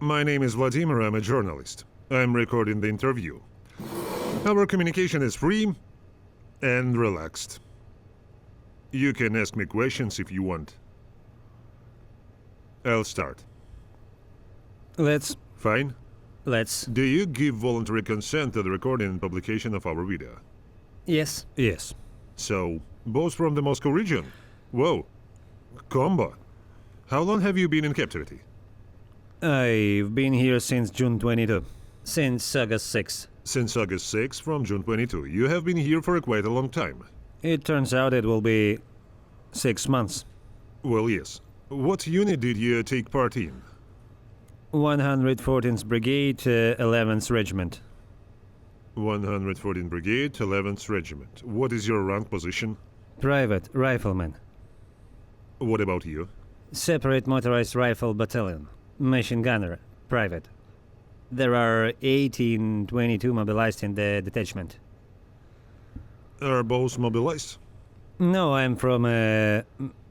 My name is Vladimir, I'm a journalist. I'm recording the interview. Our communication is free and relaxed. You can ask me questions if you want. I'll start. Let's... Fine? Do you give voluntary consent to the recording and publication of our video? Yes. Yes. So, both from the Moscow region? Whoa. Combo. How long have you been in captivity? I've been here since June 22. Since August 6. Since August 6 from June 22. You have been here for quite a long time. It turns out it will be 6 months. Well, yes. What unit did you take part in? 114th Brigade, 11th Regiment. 114th Brigade, 11th Regiment. What is your rank position? Private Rifleman. What about you? Separate Motorized Rifle Battalion. Machine Gunner. Private. There are 1822 mobilized in the detachment. Are both mobilized? No, I'm from a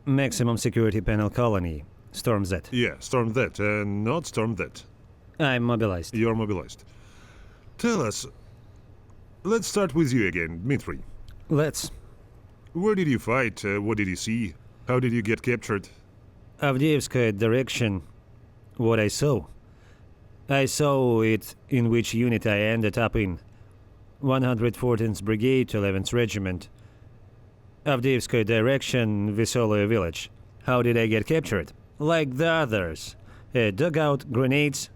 maximum security panel colony. Storm Z. Yeah, Storm that, and not Storm that. I'm mobilized. You're mobilized. Tell us. Let's start with you again, Dmitry. Let's. Where did you fight? What did you see? How did you get captured? Avdiivskaya direction. What I saw. I saw it in which unit I ended up in. 114th Brigade, 11th Regiment. Avdiivskaya direction, Vesoloye village. How did I get captured? Like the others. A dugout, grenades,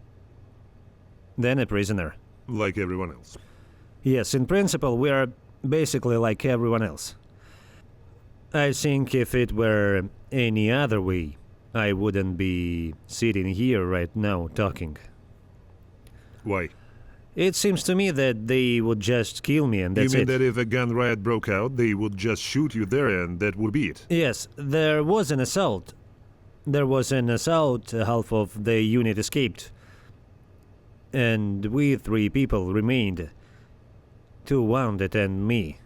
then a prisoner. Like everyone else. Yes, in principle, we are basically like everyone else. I think if it were any other way, I wouldn't be sitting here right now talking. Why? It seems to me that they would just kill me and that's it. You mean it. that if a gun riot broke out, they would just shoot you there and that would be it? Yes, there was an assault. Half of the unit escaped. And we 3 people remained. 2 wounded and me.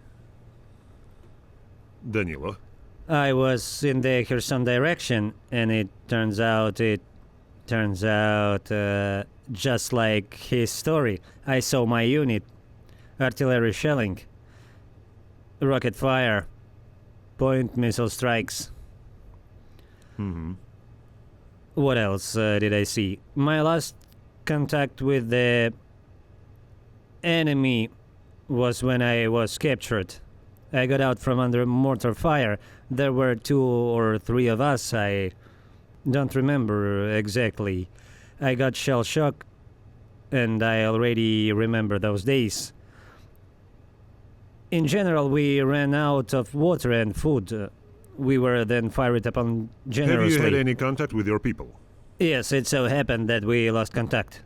Danilo? I was in the Kherson direction, and it turns out, just like his story, I saw my unit. Artillery shelling. Rocket fire. Point missile strikes. Mm-hmm. What else did I see? My last contact with the enemy was when I was captured. I got out from under mortar fire. There were 2 or 3 of us, I don't remember exactly. I got shell shock, and I already remember those days. In general, we ran out of water and food. We were then fired upon generously. Have you had any contact with your people? Yes, it so happened that we lost contact.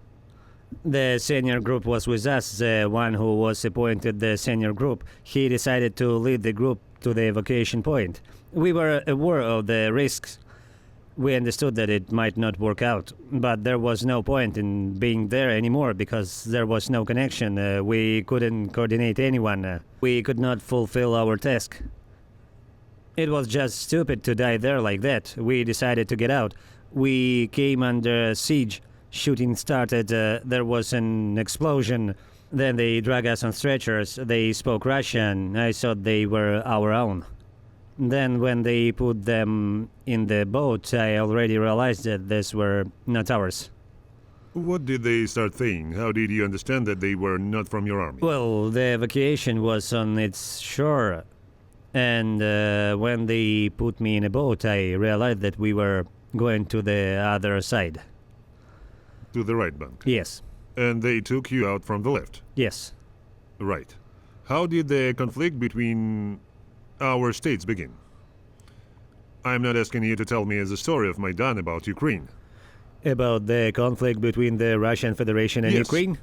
The senior group was with us. The one who was appointed the senior group, he decided to lead the group to the evacuation point. We were aware of the risks. We understood that it might not work out, but there was no point in being there anymore because there was no connection. We couldn't coordinate anyone. We could not fulfill our task. It was just stupid to die there like that. We decided to get out. We came under siege. Shooting started. There was an explosion. Then they dragged us on stretchers. They spoke Russian. I thought they were our own. Then when they put them in the boat, I already realized that these were not ours. What did they start saying? How did you understand that they were not from your army? Well, the evacuation was on its shore. And when they put me in a boat, I realized that we were going to the other side. To the right bank? Yes. And they took you out from the left? Yes. Right. How did the conflict between our states begin? I'm not asking you to tell me the story of Maidan about Ukraine. About the conflict between the Russian Federation and Yes. Ukraine?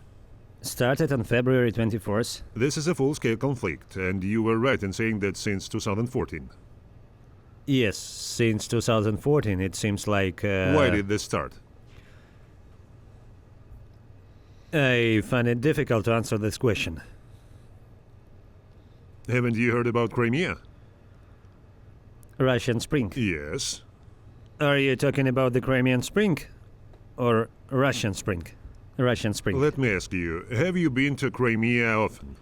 Started on February 24th. This is a full-scale conflict, and you were right in saying that since 2014. Yes, since 2014 it seems like... Why did this start? I find it difficult to answer this question. Haven't you heard about Crimea? Russian Spring. Yes. Are you talking about the Crimean Spring? Or Russian Spring. Russian Spring. Let me ask you, have you been to Crimea often?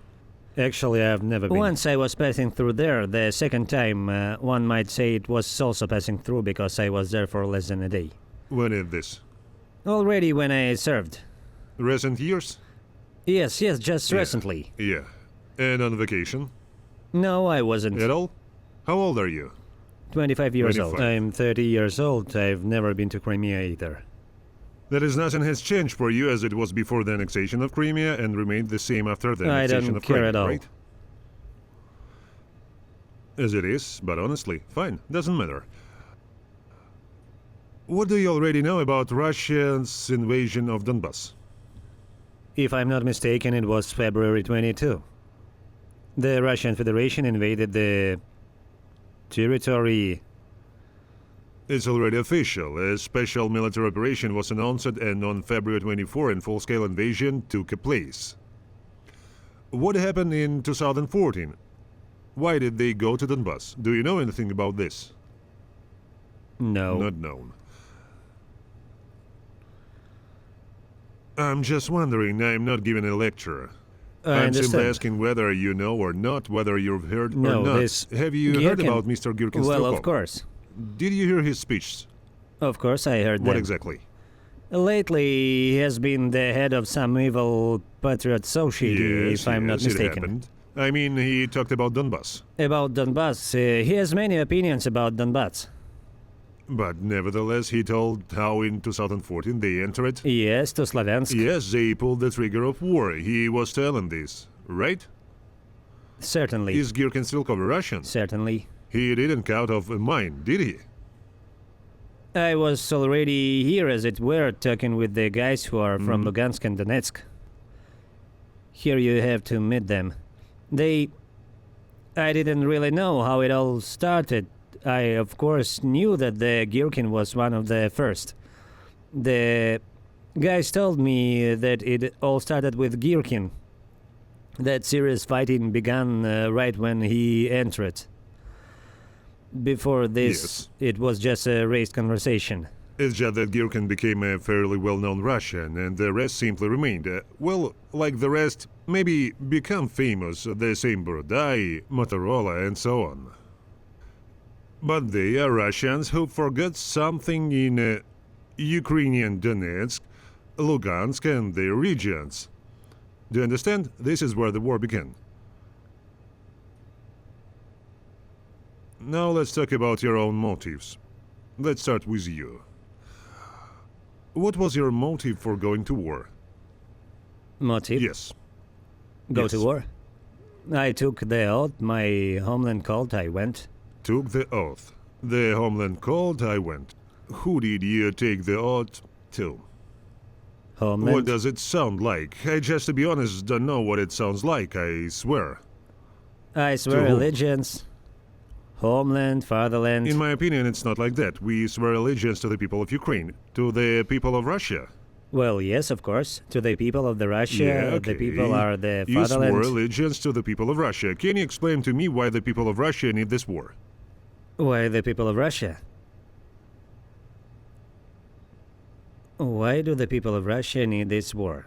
Actually, I've never been. Once I was passing through there. The second time, one might say it was also passing through because I was there for less than a day. When is this? Already when I served. Recent years? Yes, just recently. Yeah. And on vacation? No, I wasn't. At all? How old are you? 25 years old. 25. I'm 30 years old. I've never been to Crimea either. That is, nothing has changed for you as it was before the annexation of Crimea and remained the same after the I annexation don't of care Crimea, at all. right? As it is, but honestly, fine, doesn't matter. What do you already know about Russia's invasion of Donbass? If I'm not mistaken, it was February 22. The Russian Federation invaded the territory. It's already official. A special military operation was announced, and on February 24, a full-scale invasion took place. What happened in 2014? Why did they go to Donbass? Do you know anything about this? No. Not known. I'm just wondering, I'm not giving a lecture. I I'm understand. simply asking whether you know or not, whether you've heard No, or not. this Have you heard Gherkin- about Mr. Gherkin's Well, Stroke? of course. Did you hear his speech? Of course I heard What that. exactly? Lately, he has been the head of some evil patriot society, if I'm not it mistaken. happened. I mean, he talked about Donbass. About Donbass, he has many opinions about Donbass. But nevertheless, he told how in 2014 they entered. Yes, to Slaviansk. Yes, they pulled the trigger of war. He was telling this, right? Certainly. Is Gherkin still cover Russian? Certainly. He didn't count off a mine, did he? I was already here, as it were, talking with the guys who are from Lugansk and Donetsk. Here you have to meet them. I didn't really know how it all started. I, of course, knew that the Gherkin was one of the first. The guys told me that it all started with Gherkin. That serious fighting began right when he entered. Before this, Yes. it was just a raised conversation. It's just that Gherkin became a fairly well-known Russian, and the rest simply remained. Well, like the rest, maybe become famous, the same Borodai, Motorola, and so on. But they are Russians who forgot something in Ukrainian Donetsk, Lugansk, and their regions. Do you understand? This is where the war began. Now let's talk about your own motives. Let's start with you. What was your motive for going to war? Motive? Yes. Go Yes. to war? I took the oath, my homeland called, I went. Took the oath. The homeland called, I went. Who did you take the oath to? Homeland? What does it sound like? I just, to be honest, don't know what it sounds like, I swear. I swear To whom? allegiance. Homeland, fatherland. In my opinion, it's not like that. We swear allegiance to the people of Ukraine, to the people of Russia. Well, yes, of course. To the people of the Russia, Yeah, okay. the people are the You fatherland. swore allegiance to the people of Russia. Can you explain to me why the people of Russia need this war? Why the people of Russia? Why do the people of Russia need this war?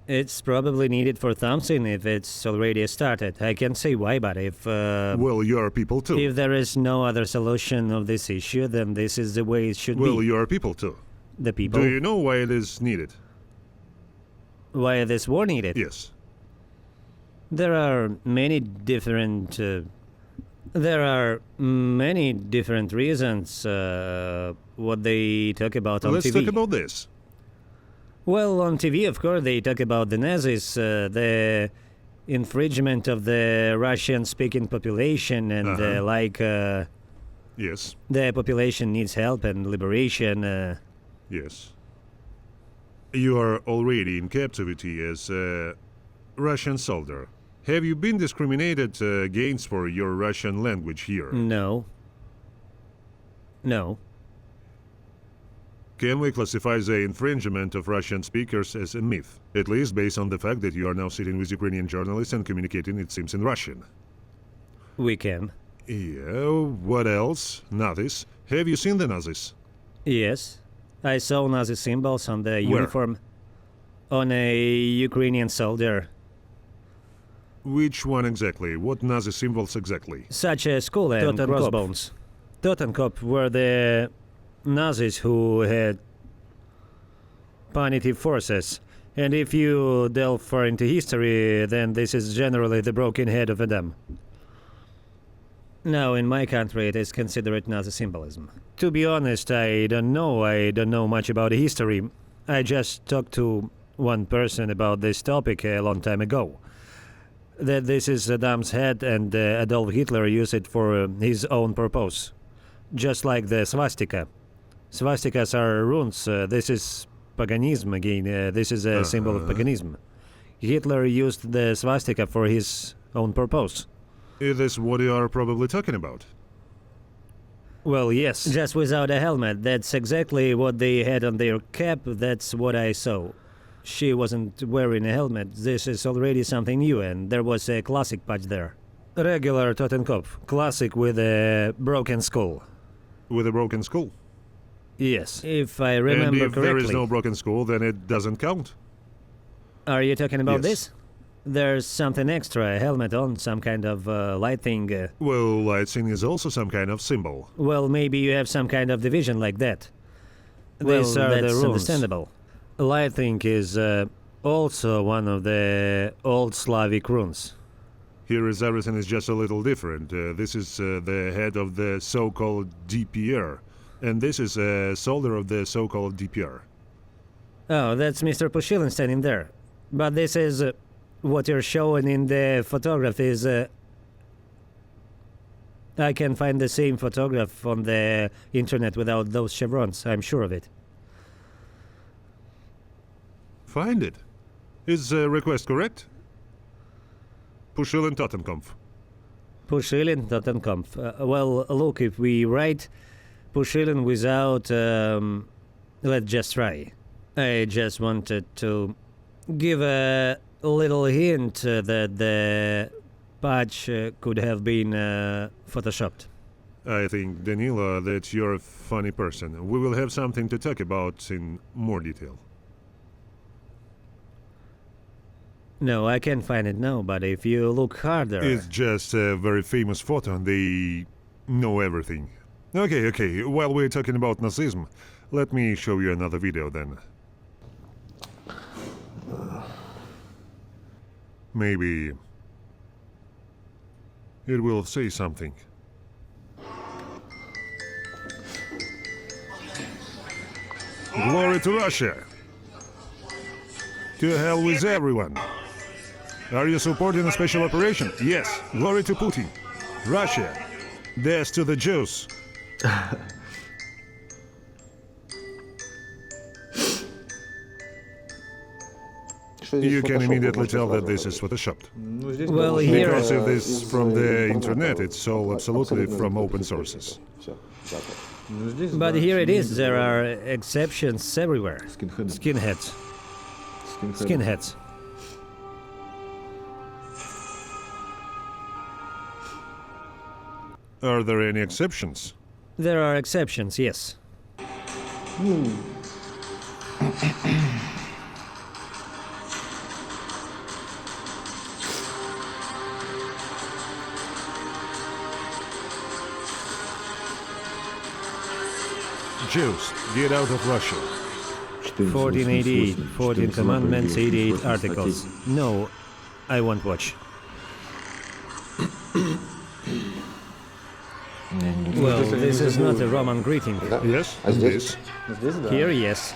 It's probably needed for something if it's already started. I can't say why, but Well, you are people too. if there is no other solution of this issue, then this is the way it should Well, be. you are people too. The people. Do you know why it is needed? Why this war needed? Yes. There are many different. There are many different reasons. What they talk about on Let's TV. talk about this. Well, on TV, of course, they talk about the Nazis, the infringement of the Russian-speaking population, and Yes. the population needs help and liberation. Yes. You are already in captivity as a Russian soldier. Have you been discriminated against for your Russian language here? No. No. Can we classify the infringement of Russian speakers as a myth, at least based on the fact that you are now sitting with Ukrainian journalists and communicating, it seems, in Russian? We can. Yeah, what else? Nazis. Have you seen the Nazis? Yes. I saw Nazi symbols on the Where? uniform. On a Ukrainian soldier. Which one exactly? What Nazi symbols exactly? Such as skull and crossbones. Totenkopf were the Nazis who had punitive forces. And if you delve far into history, then this is generally the broken head of Adam. Now, in my country, it is considered Nazi symbolism. To be honest, I don't know much about history. I just talked to one person about this topic a long time ago. That this is Adam's head and Adolf Hitler used it for his own purpose. Just like the swastika. Swastikas are runes. This is paganism again. This is a symbol of paganism. Hitler used the swastika for his own purpose. Is this what you are probably talking about? Well, yes. Just without a helmet. That's exactly what they had on their cap. That's what I saw. She wasn't wearing a helmet. This is already something new, and there was a classic patch there. Regular Totenkopf. Classic with a broken skull. With a broken skull? Yes. If I remember and if correctly. there is no broken skull, then it doesn't count. Are you talking about Yes. this? There's something extra, a helmet on, some kind of lighting. Well, lighting is also some kind of symbol. Well, maybe you have some kind of division like that. These are the rules. Understandable. Lighting is also one of the old Slavic runes. Here is everything is just a little different. This is the head of the so-called DPR, and this is a soldier of the so-called DPR. Oh, that's Mr. Pushilin standing there. But this is what you're showing in the photograph is... I can find the same photograph on the internet without those chevrons, I'm sure of it. Find it. Is the request correct? Pushilin Totenkopf. Pushilin Totenkopf. Well, look, if we write Pushilin without... let's just try. I just wanted to give a little hint that the patch could have been photoshopped. I think, Danilo, that you're a funny person. We will have something to talk about in more detail. No, I can't find it now, but if you look harder... It's just a very famous photo, and they know everything. Okay, while we're talking about Nazism, let me show you another video then. Maybe it will say something. Glory to Russia! To hell with everyone! Are you supporting a special operation? Yes. Glory to Putin. Russia. Death to the Jews. You can immediately tell that this is photoshopped. Well, here... Because if this is from the internet, it's all absolutely from open sources. But here it is, there are exceptions everywhere. Skinheads. Skinheads. Are there any exceptions? There are exceptions, yes. Jews, get out of Russia. 1488, 14 commandments, 88 articles. No, I won't watch. Well, this is not a Roman greeting. Yes, and this. Here, yes.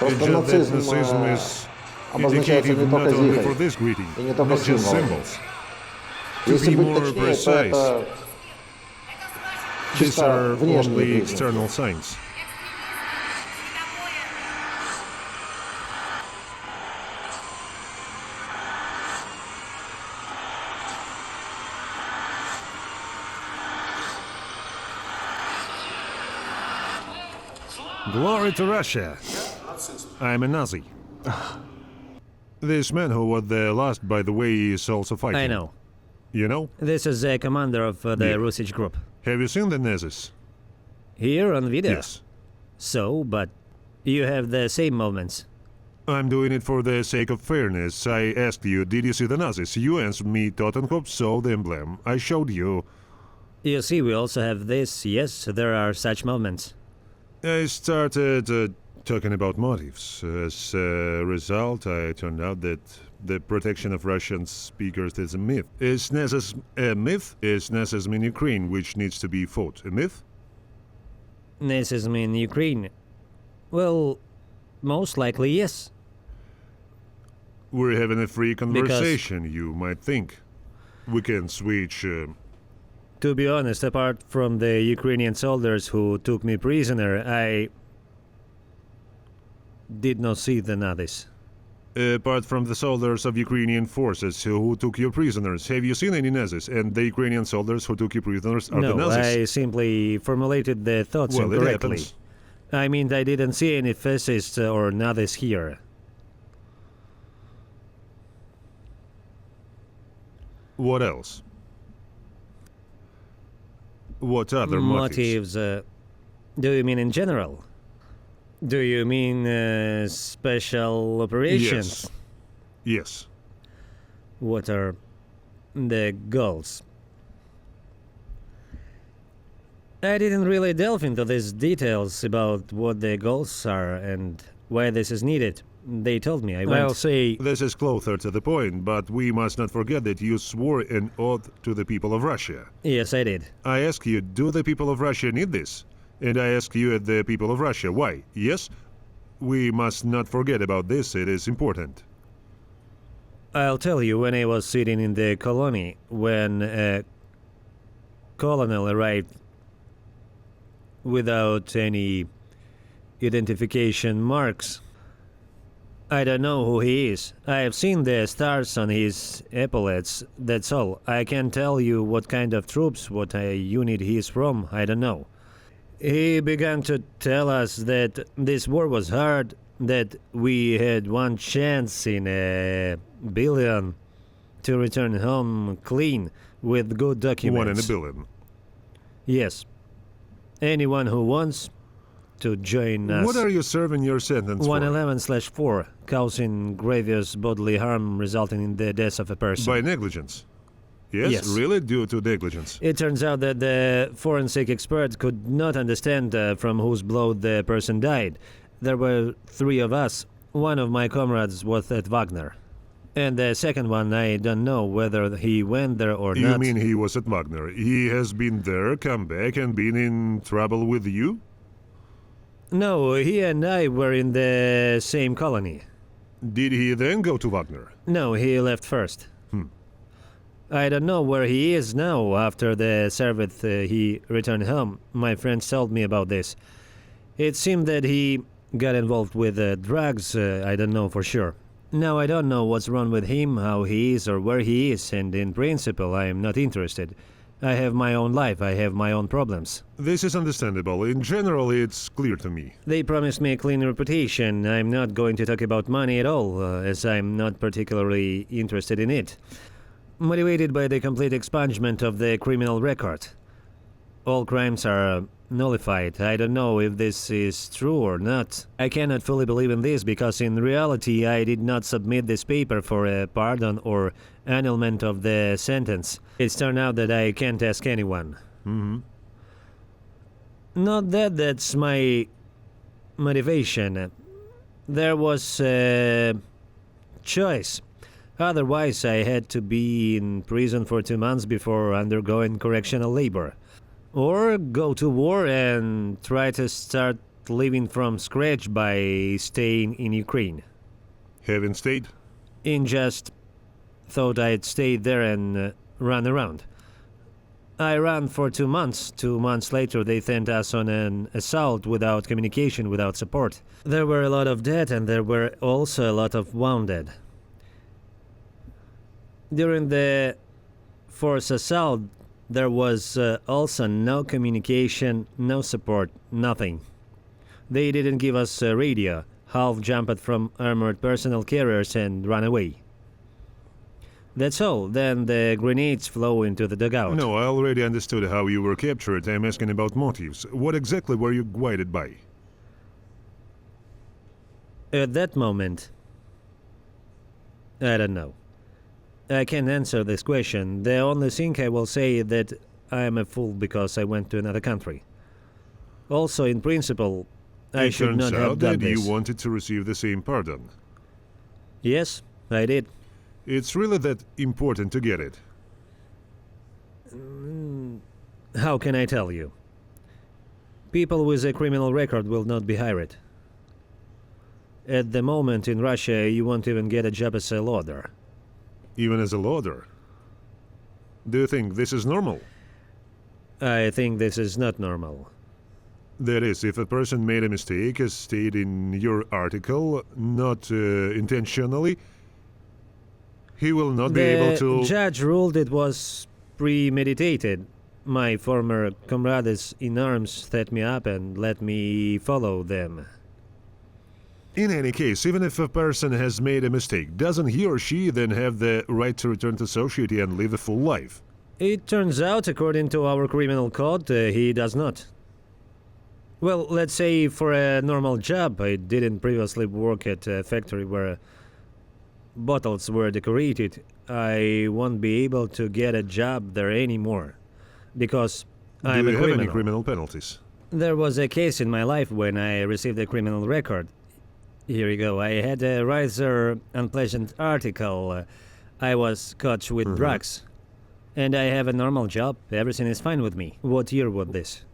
It's just that Nazism is indicative not only for this greeting, not just symbols. To be more precise, these are only external signs. Glory to Russia! I'm a Nazi. This man who was the last, by the way, is also fighting. I know. You know? This is the commander of the Yeah. Rusich group. Have you seen the Nazis? Here on video? Yes. So, but you have the same movements. I'm doing it for the sake of fairness. I asked you, did you see the Nazis? You answered me, Totenkopf saw the emblem. I showed you. You see, we also have this. Yes, there are such movements. I started talking about motives. As a result, I turned out that the protection of Russian speakers is a myth. Is Nazism a myth? Is Nazism in Ukraine, which needs to be fought, a myth? Nazism in Ukraine? Well, most likely yes. We're having a free conversation, you might think. We can switch. To be honest, apart from the Ukrainian soldiers who took me prisoner, I did not see the Nazis. Apart from the soldiers of Ukrainian forces who took you prisoners, have you seen any Nazis? And the Ukrainian soldiers who took you prisoners are the No, Nazis? I simply formulated the thoughts Well, it incorrectly. happens. I mean, I didn't see any fascists or Nazis here. What else? What other motives? Do you mean in general? Do you mean special operations? Yes. Yes. What are the goals? I didn't really delve into these details about what the goals are and why this is needed. They told me. I'll say... This is closer to the point, but we must not forget that you swore an oath to the people of Russia. Yes, I did. I ask you, do the people of Russia need this? And I ask you, the people of Russia, why? Yes? We must not forget about this, it is important. I'll tell you, when I was sitting in the colony, when a colonel arrived without any identification marks, I don't know who he is. I have seen the stars on his epaulets, that's all. I can't tell you what kind of troops, what unit he is from, I don't know. He began to tell us that this war was hard, that we had one chance in a billion to return home clean with good documents. 1 in a billion. Yes. Anyone who wants to join us. What are you serving your sentence for? 111/4, causing grievous bodily harm resulting in the death of a person. By negligence? Yes, Yes. really? Due to negligence? It turns out that the forensic expert could not understand from whose blow the person died. There were 3 of us. One of my comrades was at Wagner. And the second one, I don't know whether he went there or You not. mean he was at Wagner? He has been there, come back, and been in trouble with you? No, he and I were in the same colony. Did he then go to Wagner? No, he left first. I don't know where he is now. After the service, he returned home. My friends told me about this. It seemed that he got involved with drugs. I don't know for sure. Now I don't know what's wrong with him, how he is, or where he is, and in principle I am not interested. I have my own life, I have my own problems. This is understandable. In general, it's clear to me. They promised me a clean reputation. I'm not going to talk about money at all, as I'm not particularly interested in it. Motivated by the complete expungement of the criminal record. All crimes are nullified. I don't know if this is true or not. I cannot fully believe in this because in reality I did not submit this paper for a pardon or annulment of the sentence. It's turned out that I can't ask anyone. Not that that's my motivation. There was a choice. Otherwise, I had to be in prison for 2 months before undergoing correctional labor. Or go to war and try to start living from scratch by staying in Ukraine. Haven't stayed? In just thought I'd stay there and run around. I ran for 2 months. 2 months later, they sent us on an assault without communication, without support. There were a lot of dead and there were also a lot of wounded. During the forced assault, there was also no communication, no support, nothing. They didn't give us a radio. half jumped from armored personnel carriers and ran away. That's all. Then the grenades flew into the dugout. No, I already understood how you were captured. I'm asking about motives. What exactly were you guided by? At that moment, I don't know. I can't answer this question. The only thing I will say is that I am a fool because I went to another country. Also, in principle, I should not have done It turns out that this. you wanted to receive the same pardon. Yes, I did. It's really that important to get it. How can I tell you? People with a criminal record will not be hired. At the moment in Russia, you won't even get a job as a loader. Even as a loader. Do you think this is normal? I think this is not normal. That is, if a person made a mistake, as stated in your article, not intentionally, he will not be able to... The judge ruled it was premeditated. My former comrades in arms set me up and let me follow them. In any case, even if a person has made a mistake, doesn't he or she then have the right to return to society and live a full life? It turns out, according to our criminal code, he does not. Well, let's say for a normal job, I didn't previously work at a factory where bottles were decorated. I won't be able to get a job there anymore, because I'm Do a you have criminal. any criminal penalties? There was a case in my life when I received a criminal record. Here you go. I had a rather unpleasant article. I was caught with drugs. And I have a normal job. Everything is fine with me. What year was this?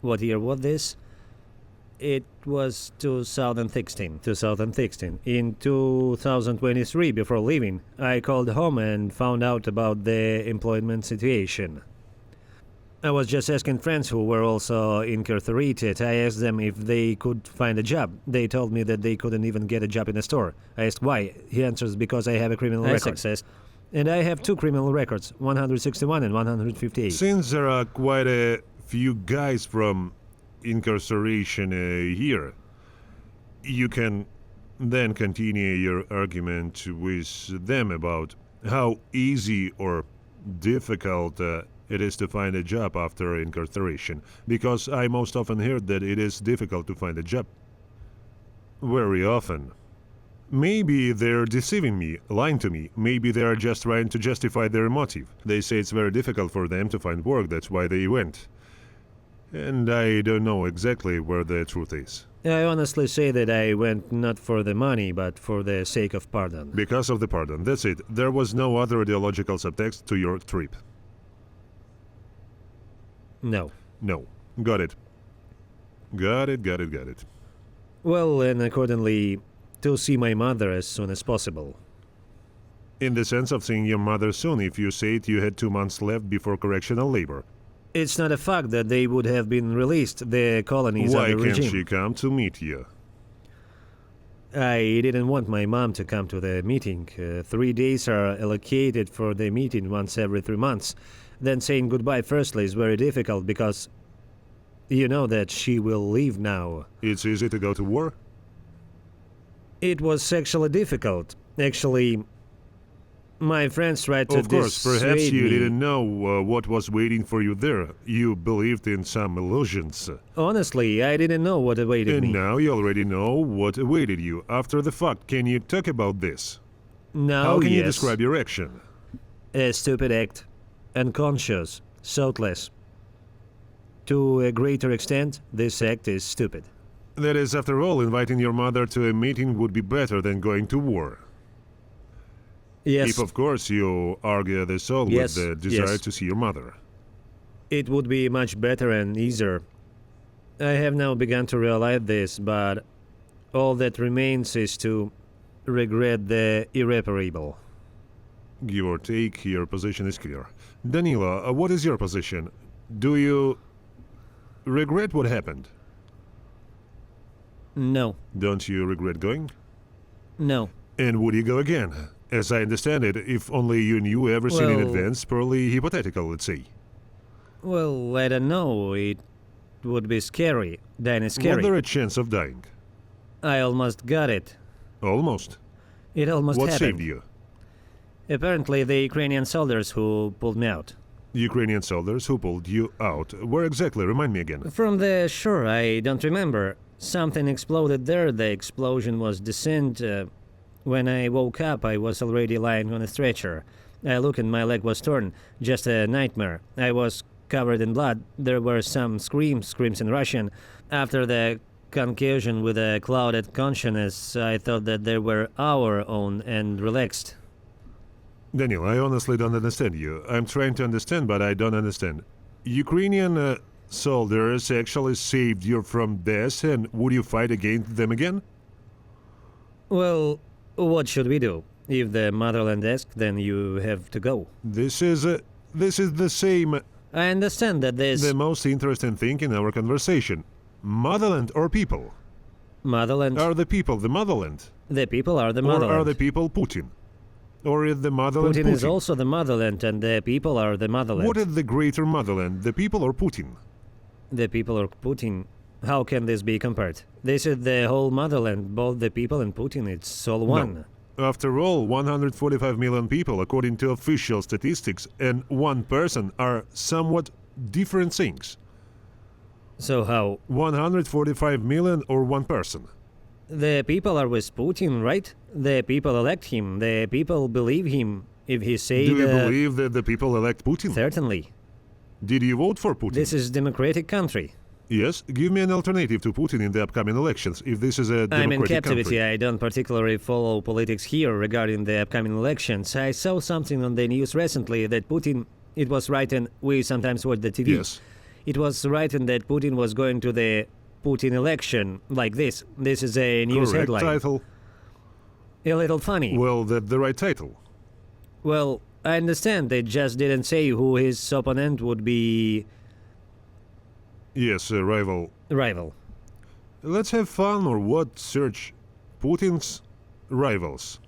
What year was this? It was 2016. 2016. In 2023, before leaving, I called home and found out about the employment situation. I was just asking friends who were also incarcerated. I asked them if they could find a job. They told me that they couldn't even get a job in a store. I asked why. He answers because I have a criminal record. Success. And I have 2 criminal records, 161 and 158. Since there are quite a few guys from incarceration here, you can then continue your argument with them about how easy or difficult it is to find a job after incarceration, because I most often hear that it is difficult to find a job. Very often. Maybe they're deceiving me, lying to me. Maybe they are just trying to justify their motive. They say it's very difficult for them to find work, that's why they went. And I don't know exactly where the truth is. I honestly say that I went not for the money, but for the sake of pardon. Because of the pardon, that's it. There was no other ideological subtext to your trip. No. No. Got it. Got it. Well, and accordingly, to see my mother as soon as possible. In the sense of seeing your mother soon, if you said you had 2 months left before correctional labor. It's not a fact that they would have been released. The colonies Why under can't regime. she come to meet you? I didn't want my mom to come to the meeting. 3 days are allocated for the meeting once every 3 months. Then saying goodbye firstly is very difficult because you know that she will leave now. It's easy to go to war? It was actually difficult. Actually, my friends tried to Of course, perhaps dissuade you me. didn't know what was waiting for you there. You believed in some illusions. Honestly, I didn't know what awaited And me. now you already know what awaited you. After the fact, can you talk about this? Now, How can you yes. describe your action? A stupid act. Unconscious. Thoughtless. To a greater extent, this act is stupid. That is, after all, inviting your mother to a meeting would be better than going to war. Yes, If, of course, you argue this all Yes, with the desire yes. to see your mother. it would be much better and easier. I have now begun to realize this, but all that remains is to regret the irreparable. Give or take, your position is clear. Danila, what is your position? Do you regret what happened? No, Don't you regret going? no. And would you go again? As I understand it, if only you knew everything in Well- advance, purely hypothetical, let's say. Well, I don't know. It would be scary. Then it's Was scary. there a chance of dying? I almost got it. Almost. It almost What happened. saved you? Apparently the Ukrainian soldiers who pulled me out. Ukrainian soldiers who pulled you out. Where exactly? Remind me again. From the shore, I don't remember. Something exploded there. The explosion was descent. When I woke up, I was already lying on a stretcher. I looked and my leg was torn. Just a nightmare. I was covered in blood. There were some screams in Russian. After the concussion with a clouded consciousness, I thought that they were our own and relaxed. Daniel, I honestly don't understand you. I'm trying to understand, but I don't understand. Ukrainian soldiers actually saved you from death, and would you fight against them again? Well, what should we do? If the motherland asks, then you have to go. This is the same. I understand that this The most interesting thing in our conversation. Motherland or people? motherland, Are the people the motherland? the people are the Or motherland. are the people Putin? Or is the motherland Putin Putin? is also the motherland, and the people are the motherland. What is the greater motherland, the people or Putin? The people are Putin. How can this be compared? This is the whole motherland, both the people and Putin. It's all one. No. After all, 145 million people, according to official statistics, and one person are somewhat different things. So how? 145 million or one person? The people are with Putin, right? The people elect him. The people believe him. If he say Do you believe that the people elect Putin? Certainly. Did you vote for Putin? This is democratic country. Yes, give me an alternative to Putin in the upcoming elections, if this is a democratic I'm in captivity. country. I don't particularly follow politics here regarding the upcoming elections. I saw something on the news recently that Putin, it was written, we sometimes watch the TV. Yes. It was written that Putin was going to the Putin election like this. This is a news Correct headline. title. A little funny. Well, that's the right title. Well, I understand they just didn't say who his opponent would be. Yes, a rival. Rival. Let's have fun or what? Search Putin's rivals.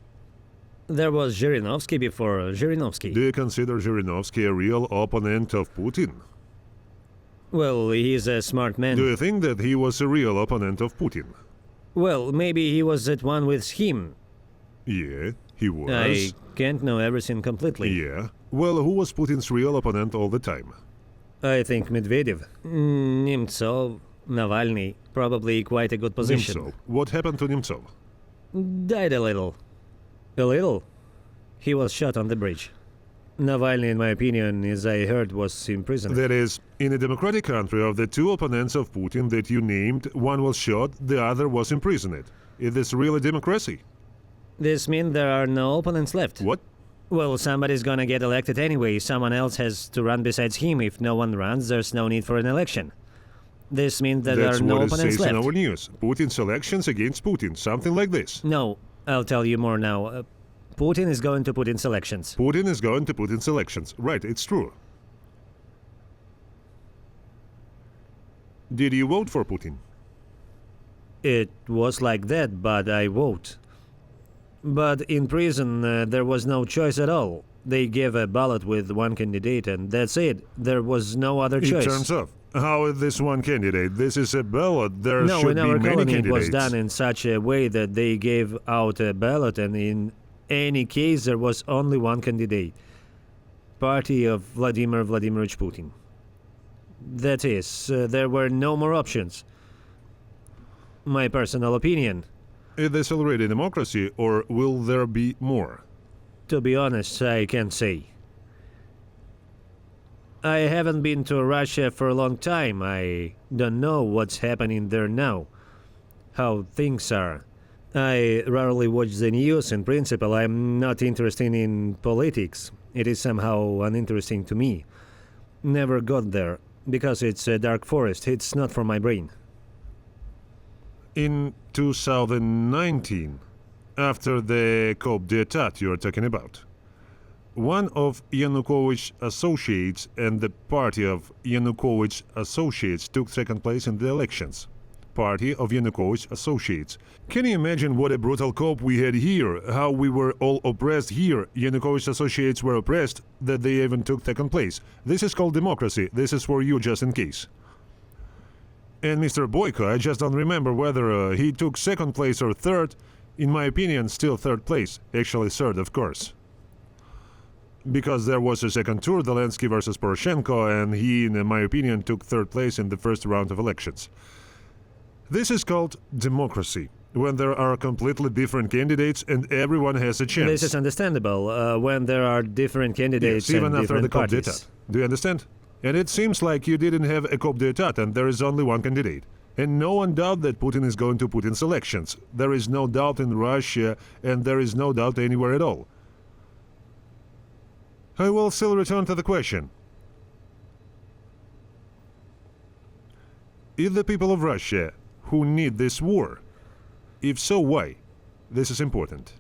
There was Zhirinovsky before Zhirinovsky. Do you consider Zhirinovsky a real opponent of Putin? Well, he's a smart man. Do you think that he was a real opponent of Putin? Well, maybe he was at one with him. Yeah, he was. I can't know everything completely. Yeah. Well, who was Putin's real opponent all the time? I think Medvedev, Nemtsov, Navalny, probably quite a good position. Nemtsov. What happened to Nemtsov? Died a little. A little? He was shot on the bridge. Navalny, in my opinion, as I heard, was imprisoned. That is, in a democratic country, of the two opponents of Putin that you named, one was shot, the other was imprisoned. Is this really democracy? This means there are no opponents left. What? Well, somebody's gonna get elected anyway. Someone else has to run besides him. If no one runs, there's no need for an election. This means that That's there are no what it opponents says in left. our news. Putin's elections against Putin, something like this. No, I'll tell you more now. Putin is going to Putin's elections. Putin is going to Putin's elections. Right, it's true. Did you vote for Putin? It was like that, but I vote. But in prison, there was no choice at all. They gave a ballot with one candidate, and that's it. There was no other choice. It turns off. How is this one candidate? This is a ballot. There No, should in our be many colony it candidates. was done in such a way that they gave out a ballot, and in any case there was only one candidate. Party of Vladimir Vladimirovich Putin. That is, there were no more options. My personal opinion. Is this already democracy, or will there be more? To be honest, I can't say. I haven't been to Russia for a long time. I don't know what's happening there now, how things are. I rarely watch the news. In principle, I'm not interested in politics. It is somehow uninteresting to me. Never got there, because it's a dark forest. It's not for my brain. In 2019, after the coup d'etat you're talking about, one of Yanukovych's associates and the party of Yanukovych's associates took second place in the elections. Party of Yanukovych's associates. Can you imagine what a brutal coup we had here? How we were all oppressed here? Yanukovych's associates were oppressed, that they even took second place. This is called democracy. This is for you just in case. And Mr. Boyko, I just don't remember whether he took second place or third. In my opinion, still third place. Actually third, of course. Because there was a second tour, Zelensky versus Poroshenko, and he, in my opinion, took third place in the first round of elections. This is called democracy, when there are completely different candidates and everyone has a chance. This is understandable when there are different candidates yes, even and after the different coup parties. d'état. Do you understand? And it seems like you didn't have a coup d'état and there is only one candidate. And no one doubt that Putin is going to Putin's elections. There is no doubt in Russia and there is no doubt anywhere at all. I will still return to the question. If the people of Russia who need this war, if so, why? This is important.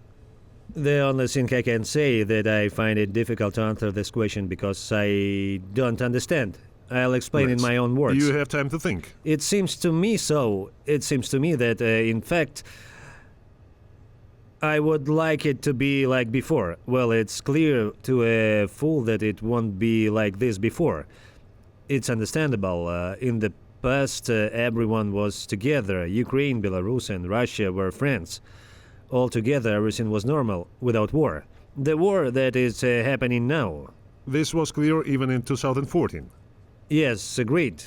The only thing I can say that I find it difficult to answer this question because I don't understand. I'll explain in Right. my own words. You have time to think. It seems to me so. It seems to me that, in fact, I would like it to be like before. Well, it's clear to a fool that it won't be like this before. It's understandable. In the past, everyone was together. Ukraine, Belarus, and Russia were friends. All together, everything was normal, without war. The war that is happening now. This was clear even in 2014. Yes, agreed.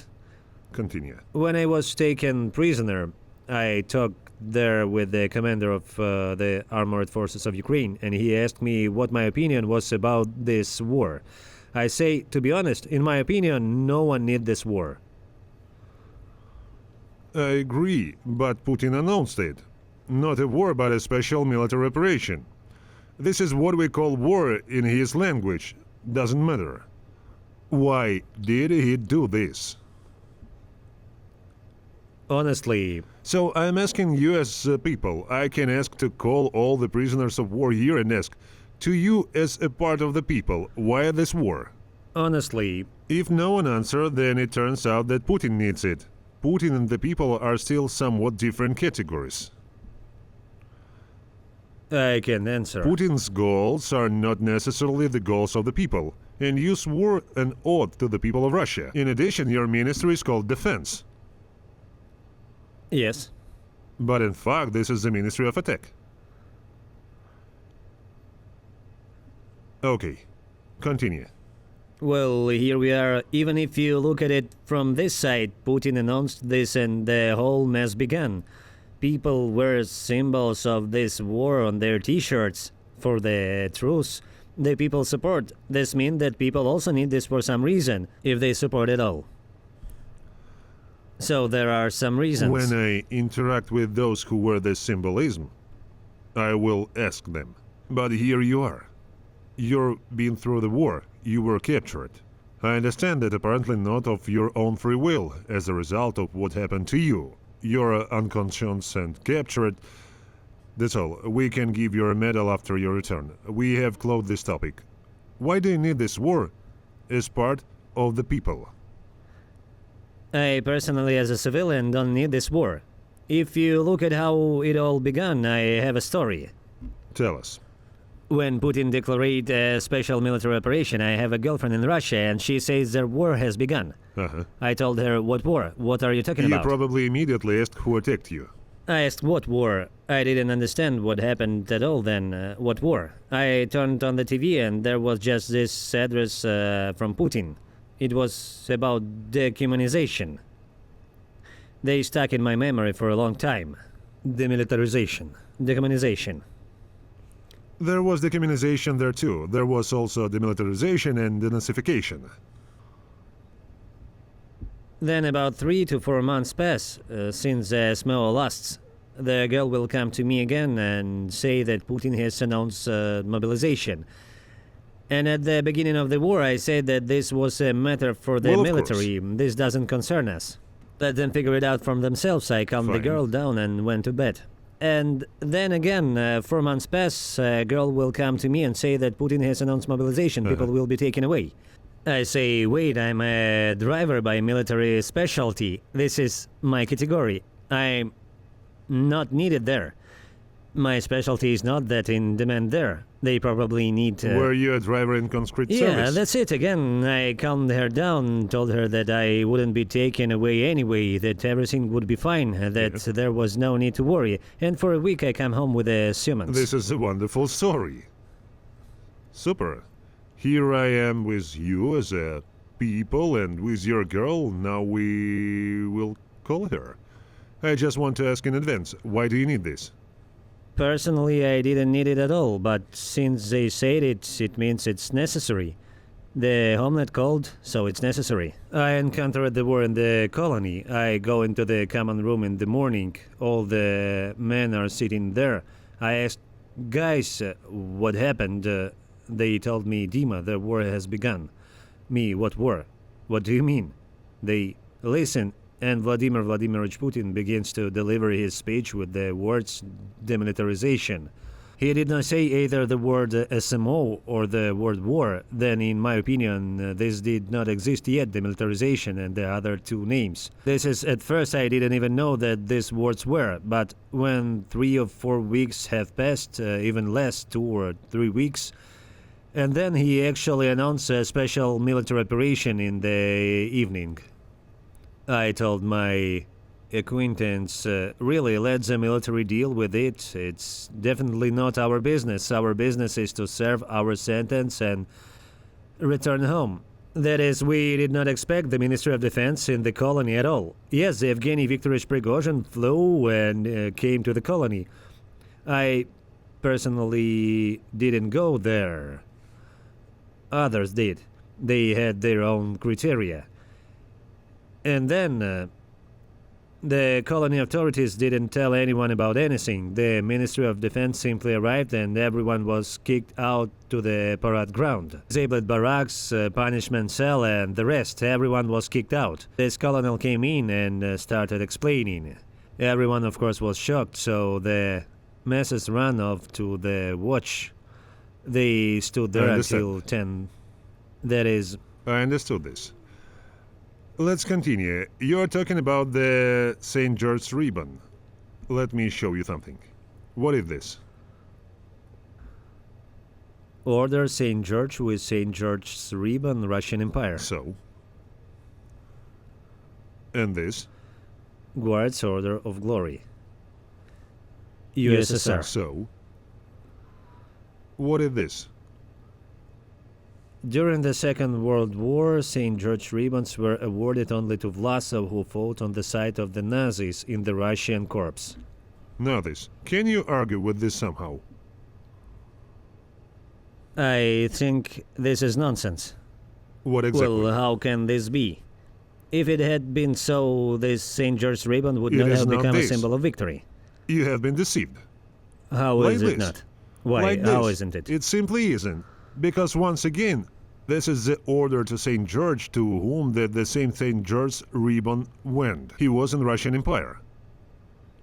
Continue. When I was taken prisoner, I talked there with the commander of the armored forces of Ukraine, and he asked me what my opinion was about this war. I say, to be honest, in my opinion, no one need this war. I agree, but Putin announced it. Not a war, but a special military operation. This is what we call war in his language. Doesn't matter. Why did he do this? Honestly, So I'm asking you as people. I can ask to call all the prisoners of war here and ask, to you as a part of the people, why this war? honestly, If no one answers, then it turns out that Putin needs it. Putin and the people are still somewhat different categories. I can answer. Putin's goals are not necessarily the goals of the people, and you swore an oath to the people of Russia. In addition, your ministry is called Defense. Yes. But in fact, this is the Ministry of Attack. Okay, continue. Well, here we are. Even if you look at it from this side, Putin announced this and the whole mess began. People wear symbols of this war on their t-shirts for the truce. The people support. This means that people also need this for some reason, if they support it all. So there are some reasons. When I interact with those who wear this symbolism, I will ask them. But here you are. You've been through the war. You were captured. I understand that apparently not of your own free will, as a result of what happened to you. You're unconscious and captured. That's all. We can give you a medal after your return. We have closed this topic. Why do you need this war? As part of the people. I personally, as a civilian, don't need this war. If you look at how it all began, I have a story. Tell us. When Putin declared a special military operation, I have a girlfriend in Russia, and she says their war has begun. I told her, what war? What are you talking You about? probably immediately asked who attacked you. I asked what war. I didn't understand what happened at all then. What war? I turned on the TV and there was just this address from Putin. It was about dehumanization. They stuck in my memory for a long time. Demilitarization. Dehumanization. There was decommunization there too. There was also demilitarization and denazification. Then about 3 to 4 months pass since the smell lasts. The girl will come to me again and say that Putin has announced mobilization. And at the beginning of the war, I said that this was a matter for the Well, of military. This doesn't concern us. Let them figure it out from themselves. I calmed the Fine. girl down and went to bed. And then again, 4 months pass, a girl will come to me and say that Putin has announced mobilization. People will be taken away. I say, wait, I'm a driver by military specialty. This is my category. I'm not needed there. My specialty is not that in demand there. They probably need Were you a driver in conscript Yeah, service? that's it again. I calmed her down, told her that I wouldn't be taken away anyway, that everything would be fine, that Yes. there was no need to worry. And for a week I come home with a summons. This is a wonderful story. Super. Here I am with you as a people and with your girl. Now we will call her. I just want to ask in advance, why do you need this? Personally, I didn't need it at all, but since they said it, it means it's necessary. The homelet called, so it's necessary. I encountered the war in the colony. I go into the common room in the morning. All the men are sitting there. I asked, guys, what happened? They told me, Dima, the war has begun. Me, what war? What do you mean? They listen, and Vladimir Vladimirovich Putin begins to deliver his speech with the words demilitarization. He did not say either the word SMO or the word war. Then, in my opinion, this did not exist yet, demilitarization and the other two names. This is, at first I didn't even know that these words were, but when 3 or 4 weeks have passed, even less, 2 or 3 weeks, and then he actually announced a special military operation in the evening. I told my acquaintance, really, let the military deal with it. It's definitely not our business. Our business is to serve our sentence and return home. That is, we did not expect the Ministry of Defense in the colony at all. Yes, Evgeny Viktorovich Prigozhin flew and came to the colony. I personally didn't go there. Others did. They had their own criteria. And then, the colony authorities didn't tell anyone about anything. The Ministry of Defense simply arrived and everyone was kicked out to the parade ground. Disabled barracks, punishment cell and the rest, everyone was kicked out. This colonel came in and started explaining. Everyone of course was shocked, so the masses ran off to the watch. They stood there until 10. That is... I understood this. Let's continue. You're talking about the St. George's ribbon. Let me show you something. What is this? Order St. George with St. George's ribbon, Russian Empire. So? And this? Guards Order of Glory. USSR. So? What is this? During the Second World War, St. George ribbons were awarded only to Vlasov, who fought on the side of the Nazis in the Russian Corps. Now this. Can you argue with this somehow? I think this is nonsense. What exactly? Well, how can this be? If it had been so, this St. George ribbon would It not is have not become a this. symbol of victory. You have been deceived. How Like is this. it not? Why? Like How this. isn't it? It simply isn't. Because once again, this is the order to St. George to whom the same St. George's ribbon went. He was in Russian Empire.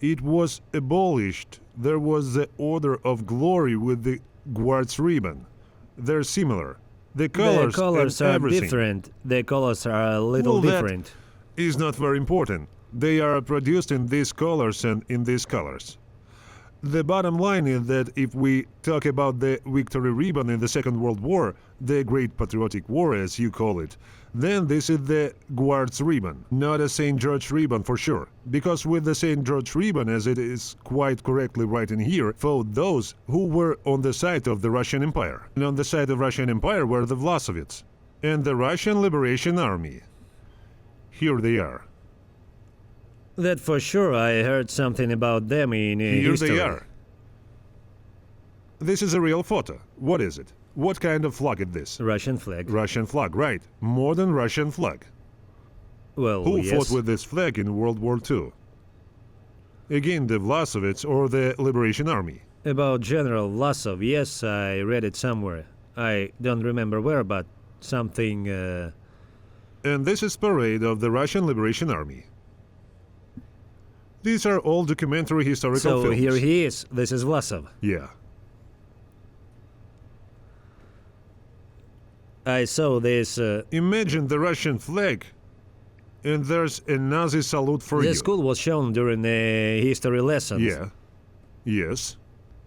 It was abolished. There was the Order of Glory with the Guards ribbon. They're similar. The colors, and are everything different. The colors are a little Well, that- different. is not very important. They are produced in these colors and in these colors. The bottom line is that if we talk about the victory ribbon in the Second World War, the Great Patriotic War as you call it, then this is the Guards ribbon, not a St. George ribbon for sure. Because with the St. George ribbon, as it is quite correctly written here, fought those who were on the side of the Russian Empire. And on the side of Russian Empire were the Vlasoviets and the Russian Liberation Army. Here they are. That for sure. I heard something about them in Here history. they are. This is a real photo. What is it? What kind of flag is this? Russian flag. Russian flag, right. Modern Russian flag. Well, Who yes. fought with this flag in World War II? Again, the Vlasovets or the Liberation Army. About General Vlasov, yes, I read it somewhere. I don't remember where, but something... And this is parade of the Russian Liberation Army. These are all documentary historical So films. here he is. This is Vlasov. Yeah. I saw this... Imagine the Russian flag, and there's a Nazi salute for the you. school was shown during the history lessons. Yeah. Yes.